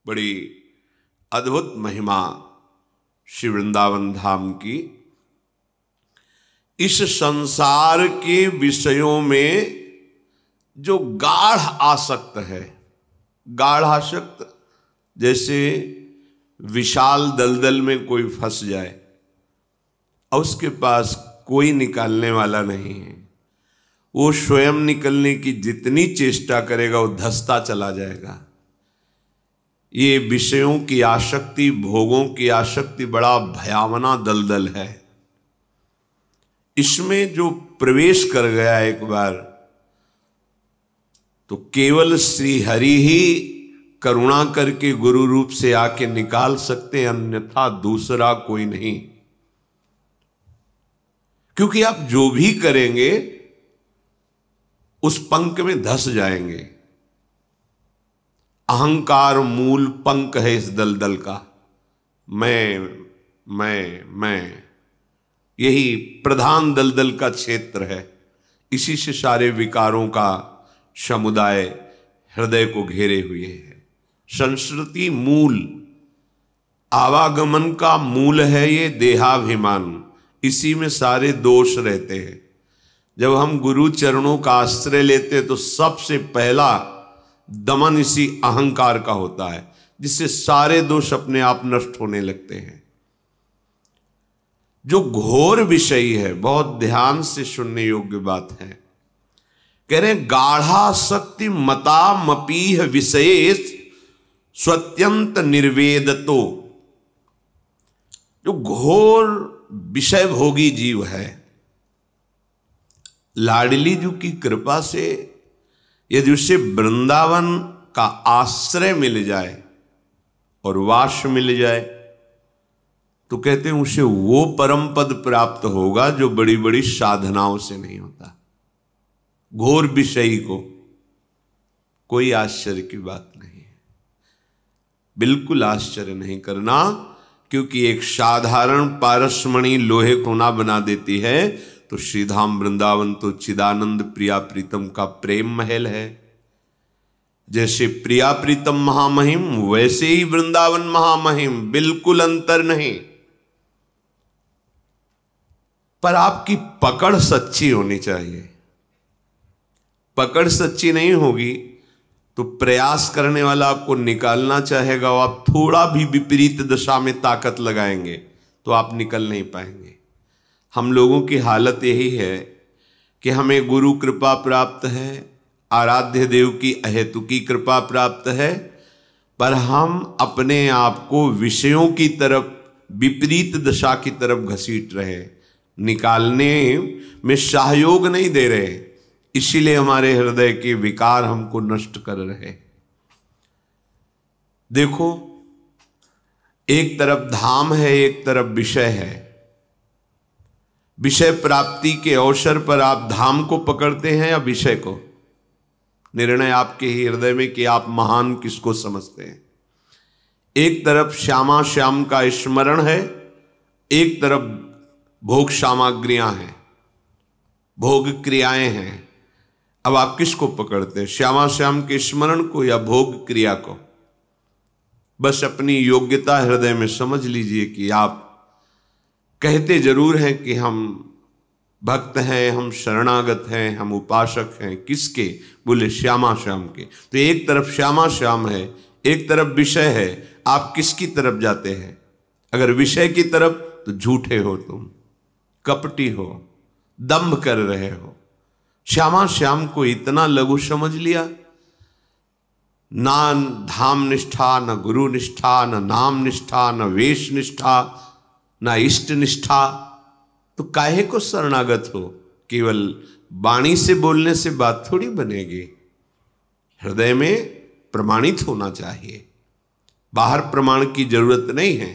बड़ी अद्भुत महिमा श्री वृंदावन धाम की। इस संसार के विषयों में जो गाढ़ आसक्त है, गाढ़ आसक्त जैसे विशाल दलदल में कोई फंस जाए और उसके पास कोई निकालने वाला नहीं है, वो स्वयं निकलने की जितनी चेष्टा करेगा वो धंसता चला जाएगा। ये विषयों की आसक्ति, भोगों की आसक्ति बड़ा भयावना दलदल है। इसमें जो प्रवेश कर गया एक बार, तो केवल श्री हरि ही करुणा करके गुरु रूप से आके निकाल सकते, अन्यथा दूसरा कोई नहीं। क्योंकि आप जो भी करेंगे उस पंख में धंस जाएंगे। अहंकार मूल पंख है इस दलदल का। मैं यही प्रधान दलदल का क्षेत्र है। इसी से सारे विकारों का समुदाय हृदय को घेरे हुए है। संस्कृति मूल, आवागमन का मूल है ये देहाभिमान। इसी में सारे दोष रहते हैं। जब हम गुरु चरणों का आश्रय लेते हैं तो सबसे पहला दमन इसी अहंकार का होता है, जिससे सारे दोष अपने आप नष्ट होने लगते हैं। जो घोर विषय है, बहुत ध्यान से सुनने योग्य बात है। कह रहे हैं गाढ़ासक्ति मता मपीह विषयेश स्वत्यंत निर्वेदतो। जो घोर विषय भोगी जीव है, लाडली जी की कृपा से यदि उसे वृंदावन का आश्रय मिल जाए और वास मिल जाए, तो कहते हैं उसे वो परम पद प्राप्त होगा जो बड़ी बड़ी साधनाओं से नहीं होता। घोर विषयी को कोई आश्चर्य की बात नहीं है, बिल्कुल आश्चर्य नहीं करना, क्योंकि एक साधारण पारसमणि लोहे को ना बना देती है, तो श्रीधाम वृंदावन तो चिदानंद प्रिया प्रीतम का प्रेम महल है। जैसे प्रिया प्रीतम महामहिम, वैसे ही वृंदावन महामहिम, बिल्कुल अंतर नहीं। पर आपकी पकड़ सच्ची होनी चाहिए। पकड़ सच्ची नहीं होगी तो प्रयास करने वाला आपको निकालना चाहेगा, और आप थोड़ा भी विपरीत दिशा में ताकत लगाएंगे तो आप निकल नहीं पाएंगे। हम लोगों की हालत यही है कि हमें गुरु कृपा प्राप्त है, आराध्य देव की अहेतुकी कृपा प्राप्त है, पर हम अपने आप को विषयों की तरफ, विपरीत दिशा की तरफ घसीट रहे, निकालने में सहयोग नहीं दे रहे। इसीलिए हमारे हृदय के विकार हमको नष्ट कर रहे। देखो, एक तरफ धाम है, एक तरफ विषय है। विषय प्राप्ति के अवसर पर आप धाम को पकड़ते हैं या विषय को? निर्णय आपके ही हृदय में कि आप महान किसको समझते हैं। एक तरफ श्यामा श्याम का स्मरण है, एक तरफ भोग सामग्रियां हैं, भोग क्रियाएं हैं। अब आप किसको पकड़ते हैं, श्यामा श्याम के स्मरण को या भोग क्रिया को? बस अपनी योग्यता हृदय में समझ लीजिए कि आप कहते जरूर हैं कि हम भक्त हैं, हम शरणागत हैं, हम उपासक हैं। किसके? बोले श्यामा श्याम के। तो एक तरफ श्यामा श्याम है, एक तरफ विषय है। आप किसकी तरफ जाते हैं? अगर विषय की तरफ तो झूठे हो, तुम कपटी हो, दंभ कर रहे हो। श्यामा श्याम को इतना लघु समझ लिया, ना धाम निष्ठा, न गुरु निष्ठा, न नाम निष्ठा, न वेश निष्ठा, न इष्ट निष्ठा। तो काहे को शरणागत हो? केवल वाणी से बोलने से बात थोड़ी बनेगी। हृदय में प्रमाणित होना चाहिए, बाहर प्रमाण की जरूरत नहीं है।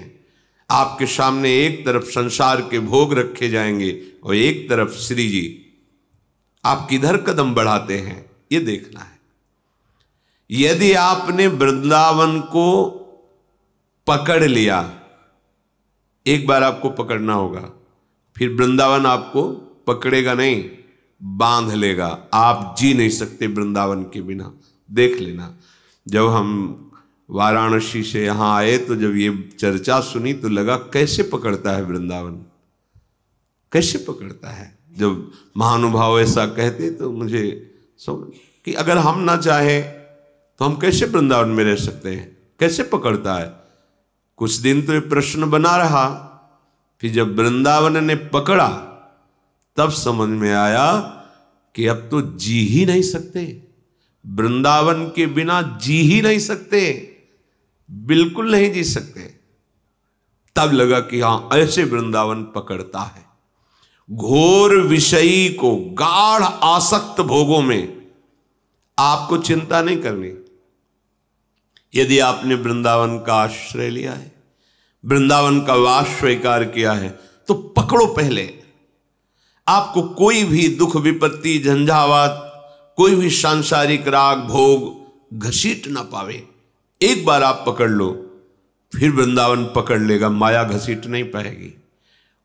आपके सामने एक तरफ संसार के भोग रखे जाएंगे और एक तरफ श्री जी। आप किधर कदम बढ़ाते हैं ये देखना है। यदि आपने वृंदावन को पकड़ लिया, एक बार आपको पकड़ना होगा, फिर वृंदावन आपको पकड़ेगा नहीं, बांध लेगा। आप जी नहीं सकते वृंदावन के बिना। देख लेना, जब हम वाराणसी से यहाँ आए तो जब ये चर्चा सुनी तो लगा कैसे पकड़ता है वृंदावन, कैसे पकड़ता है। जब महानुभाव ऐसा कहते तो मुझे समझ कि अगर हम ना चाहे तो हम कैसे वृंदावन में रह सकते हैं, कैसे पकड़ता है। कुछ दिन तो ये प्रश्न बना रहा, फिर जब वृंदावन ने पकड़ा तब समझ में आया कि अब तो जी ही नहीं सकते, वृंदावन के बिना जी ही नहीं सकते, बिल्कुल नहीं जी सकते। तब लगा कि हां ऐसे वृंदावन पकड़ता है। घोर विषयी को गाढ़ आसक्त भोगों में आपको चिंता नहीं करनी। यदि आपने वृंदावन का आश्रय लिया है, वृंदावन का वास स्वीकार किया है, तो पकड़ो पहले। आपको कोई भी दुख विपत्ति झंझावात, कोई भी सांसारिक राग भोग घसीट ना पावे। एक बार आप पकड़ लो, फिर वृंदावन पकड़ लेगा, माया घसीट नहीं पाएगी।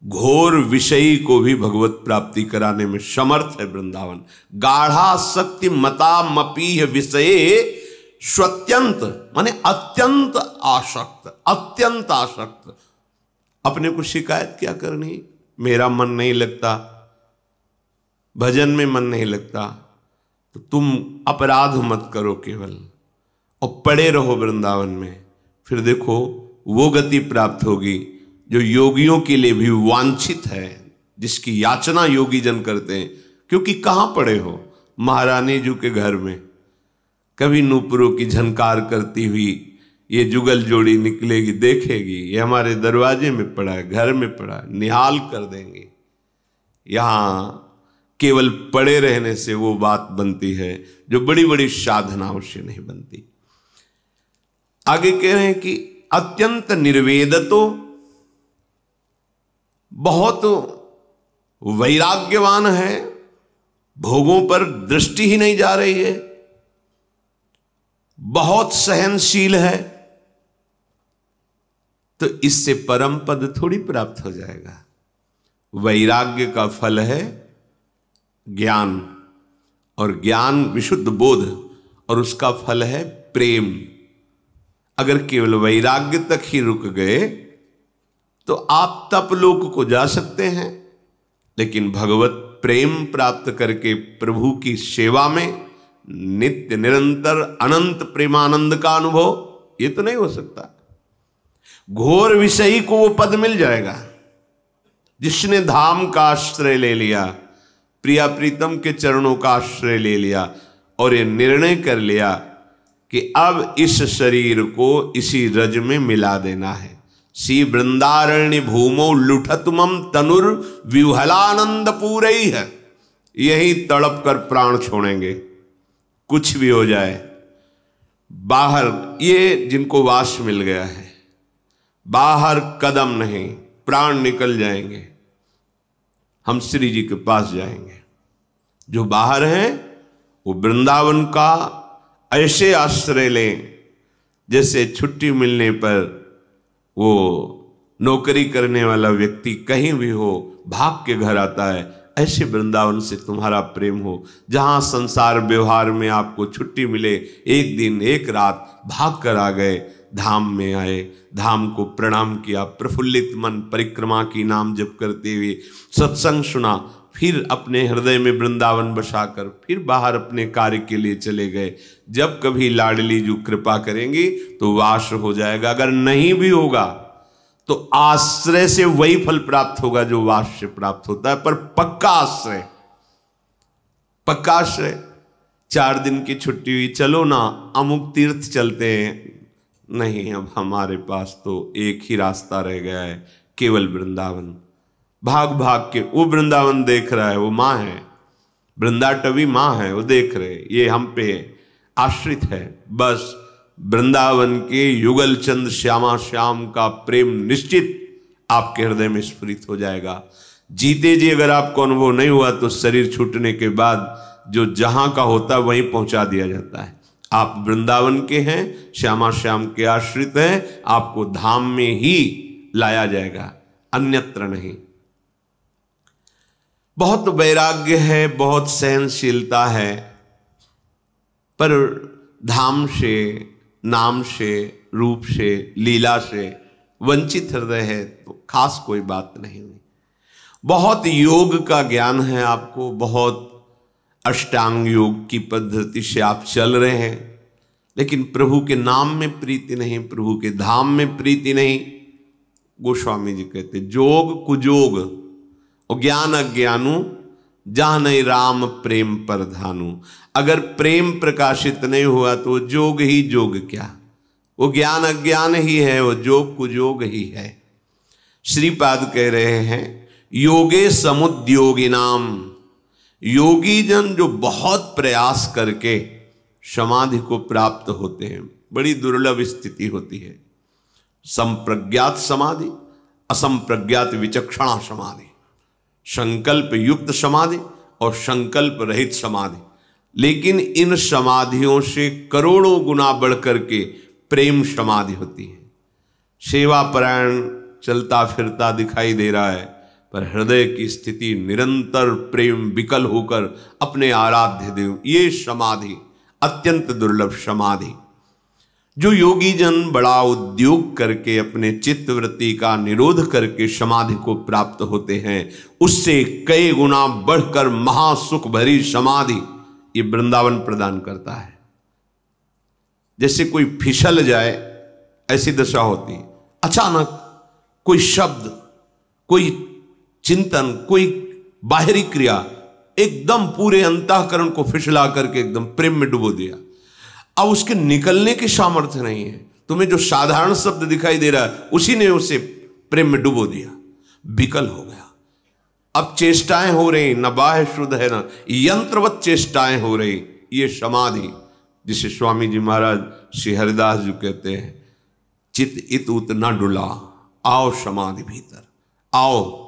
घोर विषयी को भी भगवत प्राप्ति कराने में समर्थ है वृंदावन। गाढ़ा शक्ति मता मपीह विषये स्वत्यंत, माने अत्यंत आसक्त, अत्यंत आसक्त। अपने को शिकायत क्या करनी, मेरा मन नहीं लगता, भजन में मन नहीं लगता, तो तुम अपराध मत करो केवल, और पड़े रहो वृंदावन में। फिर देखो वो गति प्राप्त होगी जो योगियों के लिए भी वांछित है, जिसकी याचना योगी जन करते हैं। क्योंकि कहां पड़े हो, महारानी जी के घर में। कभी नूपुरों की झनकार करती हुई ये जुगल जोड़ी निकलेगी, देखेगी ये हमारे दरवाजे में पड़ा है, घर में पड़ा है, निहाल कर देंगे। यहां केवल पड़े रहने से वो बात बनती है जो बड़ी बड़ी साधनाओं से नहीं बनती। आगे कह रहे हैं कि अत्यंत निर्वेदतो, बहुत वैराग्यवान है, भोगों पर दृष्टि ही नहीं जा रही है, बहुत सहनशील है, तो इससे परम पद थोड़ी प्राप्त हो जाएगा। वैराग्य का फल है ज्ञान, और ज्ञान विशुद्ध बोध, और उसका फल है प्रेम। अगर केवल वैराग्य तक ही रुक गए तो आप तपलोक को जा सकते हैं, लेकिन भगवत प्रेम प्राप्त करके प्रभु की सेवा में नित्य निरंतर अनंत प्रेमानंद का अनुभव, ये तो नहीं हो सकता। घोर विषयी को वो पद मिल जाएगा जिसने धाम का आश्रय ले लिया, प्रिया प्रीतम के चरणों का आश्रय ले लिया, और ये निर्णय कर लिया कि अब इस शरीर को इसी रज में मिला देना है। सी वृंदारण्य भूमो लुठतुमम तनुर विह्वलानंद पूरई है, यही तड़प कर प्राण छोड़ेंगे, कुछ भी हो जाए। बाहर ये जिनको वास मिल गया है, बाहर कदम नहीं, प्राण निकल जाएंगे, हम श्री जी के पास जाएंगे। जो बाहर हैं वो वृंदावन का ऐसे आश्रय लें जैसे छुट्टी मिलने पर वो नौकरी करने वाला व्यक्ति कहीं भी हो भाग के घर आता है, ऐसे वृंदावन से तुम्हारा प्रेम हो। जहां संसार व्यवहार में आपको छुट्टी मिले, एक दिन एक रात भाग कर आ गए, धाम में आए, धाम को प्रणाम किया, प्रफुल्लित मन परिक्रमा की नाम जप करते हुए सत्संग सुना, फिर अपने हृदय में वृंदावन बसाकर फिर बाहर अपने कार्य के लिए चले गए। जब कभी लाडली जी कृपा करेंगी तो वास हो जाएगा, अगर नहीं भी होगा तो आश्रय से वही फल प्राप्त होगा जो वास से प्राप्त होता है। पर पक्का आश्रय, पक्का आश्रय। 4 दिन की छुट्टी हुई, चलो ना अमुक तीर्थ चलते हैं, नहीं अब हमारे पास तो एक ही रास्ता रह गया है, केवल वृंदावन। भाग भाग के वो वृंदावन देख रहा है, वो माँ है, वृंदाटवी माँ है, वो देख रहे, ये हम पे आश्रित है। बस वृंदावन के युगल चंद श्यामा श्याम का प्रेम निश्चित आपके हृदय में स्फुरित हो जाएगा। जीते जी अगर आपको अनुभव नहीं हुआ तो शरीर छूटने के बाद जो जहां का होता है वहीं पहुंचा दिया जाता है। आप वृंदावन के हैं, श्यामा श्याम के आश्रित हैं, आपको धाम में ही लाया जाएगा, अन्यत्र नहीं। बहुत वैराग्य है, बहुत सहनशीलता है, पर धाम से नाम से, रूप से, लीला से वंचित हृदय है तो खास कोई बात नहीं हुई। बहुत योग का ज्ञान है आपको, बहुत अष्टांग योग की पद्धति से आप चल रहे हैं, लेकिन प्रभु के नाम में प्रीति नहीं, प्रभु के धाम में प्रीति नहीं। गोस्वामी जी कहते जोग कुजोग और ज्ञान अज्ञानु जहां नहीं राम प्रेम पर धानु। अगर प्रेम प्रकाशित नहीं हुआ तो जोग ही जोग क्या, वो ज्ञान अज्ञान ही है, वो जोग कुजोग ही है। श्रीपाद कह रहे हैं योगे समुद्योगी नाम, योगी जन जो बहुत प्रयास करके समाधि को प्राप्त होते हैं, बड़ी दुर्लभ स्थिति होती है। संप्रज्ञात समाधि, असंप्रज्ञात विचक्षणा समाधि, संकल्प युक्त समाधि और संकल्प रहित समाधि। लेकिन इन समाधियों से करोड़ों गुना बढ़कर के प्रेम समाधि होती है। सेवा परायण चलता फिरता दिखाई दे रहा है, पर हृदय की स्थिति निरंतर प्रेम विकल होकर अपने आराध्य देव, ये समाधि अत्यंत दुर्लभ समाधि। जो योगी जन बड़ा उद्योग करके अपने चित्तवृत्ति का निरोध करके समाधि को प्राप्त होते हैं, उससे कई गुना बढ़कर महासुख भरी समाधि ये वृंदावन प्रदान करता है। जैसे कोई फिसल जाए ऐसी दशा होती है, अचानक कोई शब्द, कोई चिंतन, कोई बाहरी क्रिया एकदम पूरे अंतःकरण को फिसला करके एकदम प्रेम में डुबो दिया। अब उसके निकलने की सामर्थ्य नहीं है। तुम्हें जो साधारण शब्द दिखाई दे रहा है उसी ने उसे प्रेम में डुबो दिया, विकल हो गया। अब चेष्टाएं हो रही, न बाह्य शुद्ध है न यंत्रवत चेष्टाएं हो रही। ये समाधि जिसे स्वामी जी महाराज श्री हरिदास जी कहते हैं, चित इत उत न डुला, आओ समाधि भीतर आओ।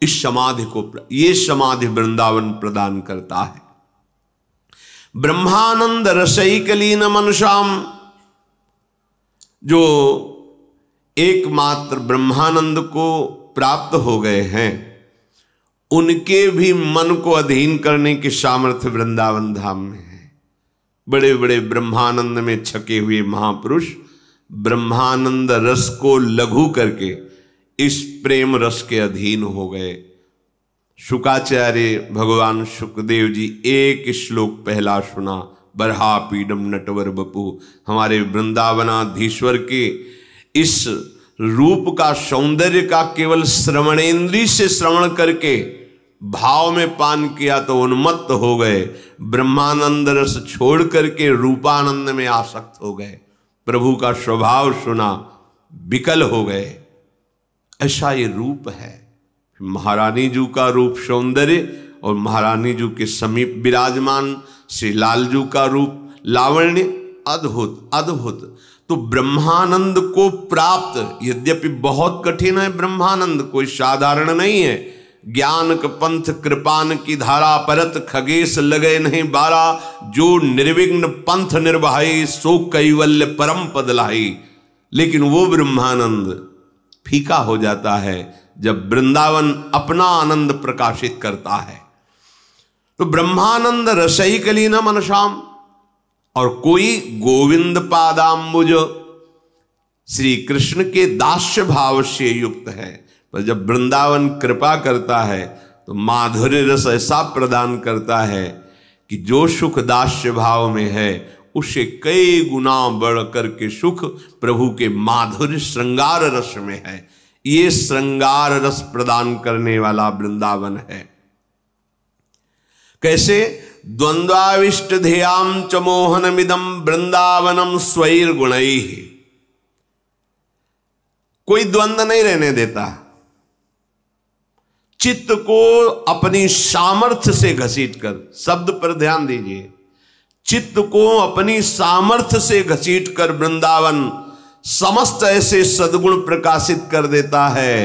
इस समाधि को, ये समाधि वृंदावन प्रदान करता है। ब्रह्मानंद रसैकलीन मनसाम, जो एकमात्र ब्रह्मानंद को प्राप्त हो गए हैं, उनके भी मन को अधीन करने की सामर्थ्य वृंदावन धाम में है। बड़े बड़े ब्रह्मानंद में छके हुए महापुरुष ब्रह्मानंद रस को लघु करके इस प्रेम रस के अधीन हो गए। शुकाचार्य भगवान सुखदेव जी एक श्लोक पहला सुना, बरहा पीडम नटवर बपू। हमारे वृंदावनाधीश्वर के इस रूप का, सौंदर्य का केवल श्रवणेन्द्रिय से श्रवण करके भाव में पान किया तो उन्मत्त हो गए, ब्रह्मानंद रस छोड़ करके रूपानंद में आसक्त हो गए, प्रभु का स्वभाव सुना, विकल हो गए। ऐसा ये रूप है। महारानी जी का रूप सौंदर्य और महारानी जी के समीप विराजमान श्री लालजू का रूप लावण्य, अद्भुत अद्भुत। तो ब्रह्मानंद को प्राप्त, यद्यपि बहुत कठिन है ब्रह्मानंद, कोई साधारण नहीं है। ज्ञान क पंथ कृपान की धारा, परत खगेश लगे नहीं बारा, जो निर्विघ्न पंथ निर्वाही, सो कैवल्य परम पद लाई। लेकिन वो ब्रह्मानंद फीका हो जाता है जब वृंदावन अपना आनंद प्रकाशित करता है। तो ब्रह्मानंद रसैकलीन मनसाम, और कोई गोविंद पादाम्बुज, श्री कृष्ण के दास्य भाव से युक्त है। पर जब वृंदावन कृपा करता है तो माधुर्य रस ऐसा प्रदान करता है कि जो सुख दास्य भाव में है उससे कई गुना बढ़ करके सुख प्रभु के माधुर्य श्रृंगार रस में है। ये श्रृंगार रस प्रदान करने वाला वृंदावन है। कैसे? द्वंद्वाविष्ट ध्येयाम च मोहनमिदं वृंदावनम स्वैर गुणैः। कोई द्वंद्व नहीं रहने देता, चित्त को अपनी सामर्थ्य से घसीटकर, शब्द पर ध्यान दीजिए, चित्त को अपनी सामर्थ्य से घसीटकर वृंदावन समस्त ऐसे सद्गुण प्रकाशित कर देता है,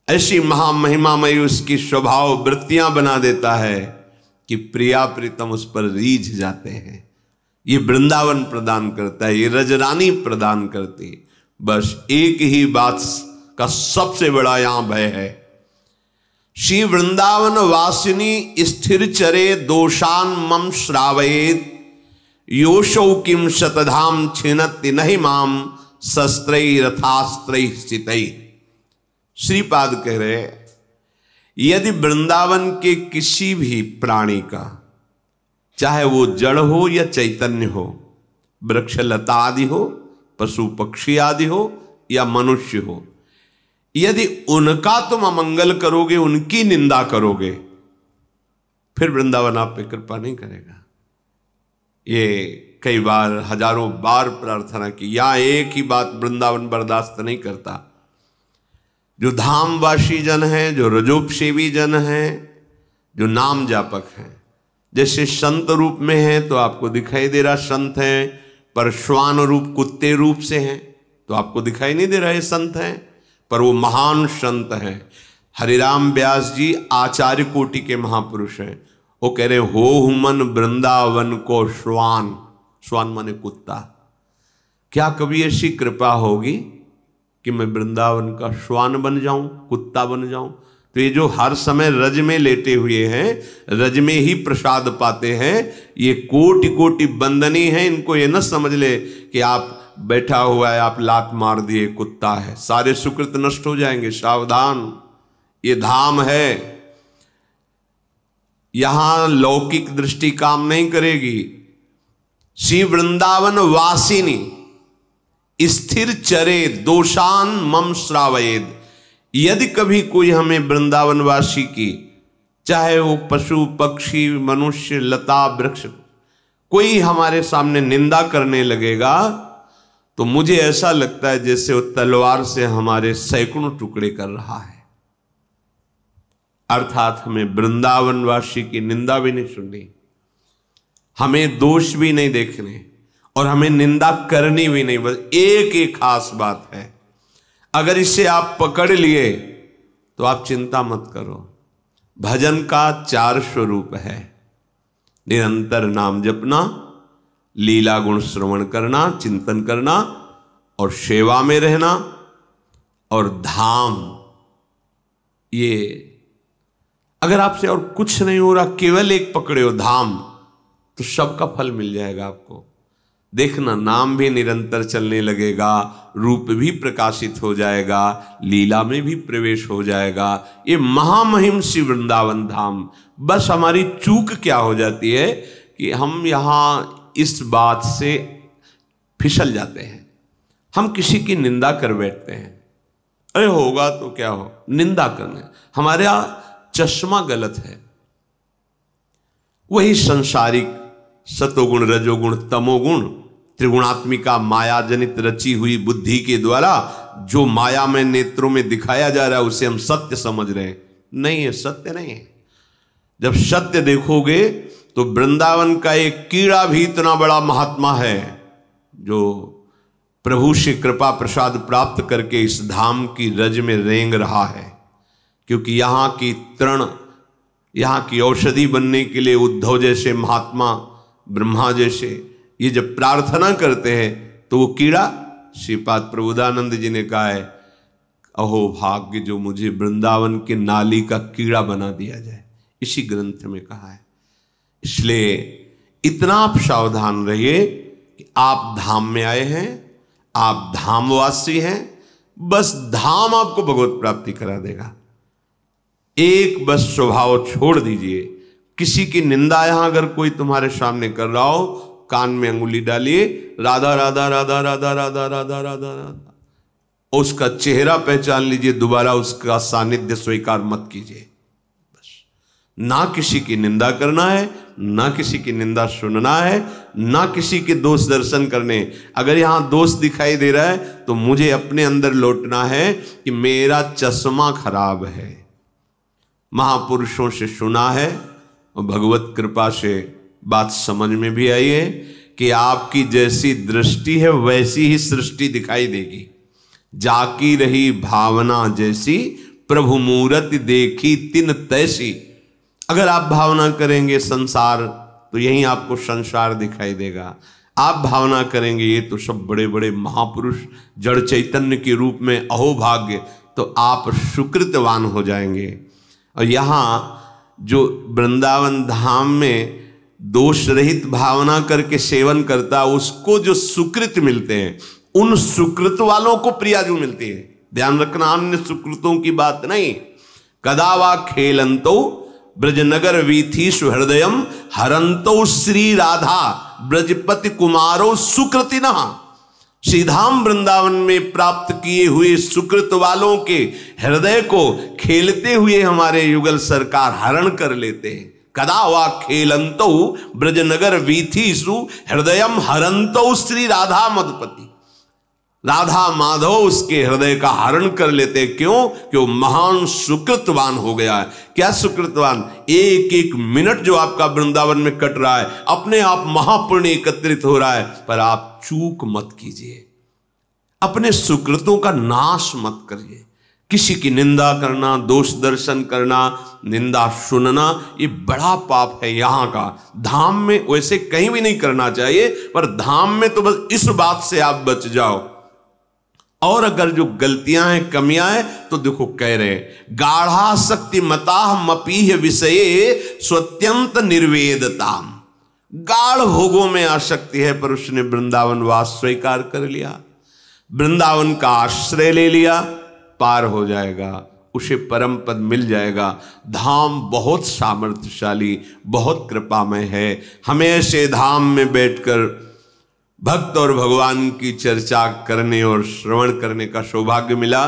ऐसी महामहिमामयी उसकी स्वभाव वृत्तियां बना देता है कि प्रिया प्रीतम उस पर रीझ जाते हैं। ये वृंदावन प्रदान करता है, ये रजरानी प्रदान करती है। बस एक ही बात का सबसे बड़ा यहां भय है, श्री वृंदावन वासिनी स्थिर चरे दोषान मम श्रावयेत योशौ किम शतधाम छिनत्ति नहीं माम शस्त्रैः रथास्त्रैः स्थितैः। श्रीपाद कह रहे, यदि वृंदावन के किसी भी प्राणी का, चाहे वो जड़ हो या चैतन्य हो, वृक्ष लता आदि हो, पशु पक्षी आदि हो या मनुष्य हो, यदि उनका तुम अमंगल करोगे, उनकी निंदा करोगे, फिर वृंदावन आप पे कृपा नहीं करेगा। ये कई बार, हजारों बार प्रार्थना की, यहां एक ही बात वृंदावन बर्दाश्त नहीं करता। जो धामवासी जन हैं, जो रजोपसेवी जन हैं, जो नाम जापक हैं, जैसे संत रूप में हैं तो आपको दिखाई दे रहा संत हैं, पर श्वान रूप कुत्ते रूप से हैं तो आपको दिखाई नहीं दे रहे संत हैं, पर वो महान संत हैं। हरिराम व्यास जी आचार्य कोटि के महापुरुष हैं। वो कह रहे, हो हुमन वृंदावन को श्वान, श्वान माने कुत्ता। क्या कभी ऐसी कृपा होगी कि मैं वृंदावन का श्वान बन जाऊं, कुत्ता बन जाऊं? तो ये जो हर समय रज में लेटे हुए हैं, रज में ही प्रसाद पाते हैं, ये कोटि कोटि बंदनी हैं। इनको ये न समझ ले कि आप बैठा हुआ है, आप लात मार दिए, कुत्ता है, सारे सुकृत नष्ट हो जाएंगे। सावधान, ये धाम है, यहां लौकिक दृष्टि काम नहीं करेगी। श्री वृंदावन वासिनी स्थिर चरे दोषान मम श्रावयेद। यदि कभी कोई हमें वृंदावनवासी की, चाहे वो पशु पक्षी मनुष्य लता वृक्ष, कोई हमारे सामने निंदा करने लगेगा तो मुझे ऐसा लगता है जैसे वो तलवार से हमारे सैकड़ों टुकड़े कर रहा है। अर्थात हमें वृंदावनवासी की निंदा भी नहीं सुननी, हमें दोष भी नहीं देखने और हमें निंदा करनी भी नहीं। बस एक ही खास बात है, अगर इसे आप पकड़ लिए तो आप चिंता मत करो। भजन का 4 स्वरूप है, निरंतर नाम जपना, लीला गुण श्रवण करना, चिंतन करना और सेवा में रहना और धाम। ये अगर आपसे और कुछ नहीं हो रहा, केवल एक पकड़े हो धाम, तो सबका फल मिल जाएगा आपको। देखना, नाम भी निरंतर चलने लगेगा, रूप भी प्रकाशित हो जाएगा, लीला में भी प्रवेश हो जाएगा। ये महामहिम श्री वृंदावन धाम। बस हमारी चूक क्या हो जाती है कि हम यहाँ इस बात से फिसल जाते हैं, हम किसी की निंदा कर बैठते हैं। अरे होगा तो क्या हो, निंदा करने, हमारा चश्मा गलत है। वही संसारिक सतोगुण रजोगुण तमोगुण त्रिगुणात्मिका माया जनित रची हुई बुद्धि के द्वारा जो माया में नेत्रों में दिखाया जा रहा है उसे हम सत्य समझ रहे हैं। नहीं है, सत्य नहीं है। जब सत्य देखोगे तो वृंदावन का एक कीड़ा भी इतना बड़ा महात्मा है जो प्रभु से कृपा प्रसाद प्राप्त करके इस धाम की रज में रेंग रहा है। क्योंकि यहाँ की तृण, यहाँ की औषधि बनने के लिए उद्धव जैसे महात्मा, ब्रह्मा जैसे, ये जब प्रार्थना करते हैं तो वो कीड़ा, श्रीपाद प्रबोधानंद जी ने कहा है, अहो भाग्य जो मुझे वृंदावन के नाली का कीड़ा बना दिया जाए, इसी ग्रंथ में कहा है। इसलिए इतना आप सावधान रहिए कि आप धाम में आए हैं, आप धामवासी हैं, बस धाम आपको भगवत प्राप्ति करा देगा। एक बस स्वभाव छोड़ दीजिए, किसी की निंदा यहां अगर कोई तुम्हारे सामने कर रहा हो, कान में अंगुली डालिए, राधा राधा राधा राधा राधा राधा राधा राधा, उसका चेहरा पहचान लीजिए, दोबारा उसका सानिध्य स्वीकार मत कीजिए। बस ना किसी की निंदा करना है, ना किसी की निंदा सुनना है, ना किसी के दोष दर्शन करने। अगर यहां दोष दिखाई दे रहा है तो मुझे अपने अंदर लौटना है कि मेरा चश्मा खराब है। महापुरुषों से सुना है और भगवत कृपा से बात समझ में भी आई है कि आपकी जैसी दृष्टि है वैसी ही सृष्टि दिखाई देगी। जाकी रही भावना जैसी प्रभु मूरत देखी तिन तैसी। अगर आप भावना करेंगे संसार, तो यहीं आपको संसार दिखाई देगा। आप भावना करेंगे ये तो सब बड़े बड़े महापुरुष जड़ चैतन्य के रूप में, अहो भाग्य, तो आप सुकृतवान हो जाएंगे। और यहाँ जो वृंदावन धाम में दोष रहित भावना करके सेवन करता है, उसको जो सुकृत मिलते हैं, उन सुकृत वालों को प्रियाजू मिलती है। ध्यान रखना, अन्य सुकृतों की बात नहीं। कदा वा खेलंतो ब्रजनगर वीथीषु हृदयम हरंतो श्री राधा ब्रजपति कुमारो सुकृतिनः। श्रीधाम वृंदावन में प्राप्त किए हुए सुकृत वालों के हृदय को खेलते हुए हमारे युगल सरकार हरण कर लेते हैं। कदा वा खेलंतो ब्रजनगर वीथीषु हृदयम हरंतो श्री राधा मधुपति। राधा माधव उसके हृदय का हरण कर लेते। क्यों? कि वो महान सुकृतवान हो गया है। क्या सुकृतवान? एक एक मिनट जो आपका वृंदावन में कट रहा है, अपने आप महापुण्य एकत्रित हो रहा है। पर आप चूक मत कीजिए, अपने सुकृतों का नाश मत करिए। किसी की निंदा करना, दोष दर्शन करना, निंदा सुनना, ये बड़ा पाप है। यहां का धाम में वैसे कहीं भी नहीं करना चाहिए, पर धाम में तो बस इस बात से आप बच जाओ। और अगर जो गलतियां हैं, कमियां हैं, तो देखो कह रहे गाढ़ा शक्ति मता मपीह विषये स्वत्यंत निर्वेदता। गाढ़ भोगों में आसक्ति है, पर उसने वृंदावन वास स्वीकार कर लिया, वृंदावन का आश्रय ले लिया, पार हो जाएगा, उसे परम पद मिल जाएगा। धाम बहुत सामर्थ्यशाली, बहुत कृपामय है। हमें ऐसे धाम में बैठकर भक्त और भगवान की चर्चा करने और श्रवण करने का सौभाग्य मिला।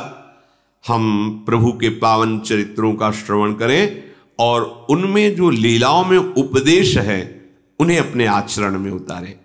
हम प्रभु के पावन चरित्रों का श्रवण करें और उनमें जो लीलाओं में उपदेश है, उन्हें अपने आचरण में उतारें।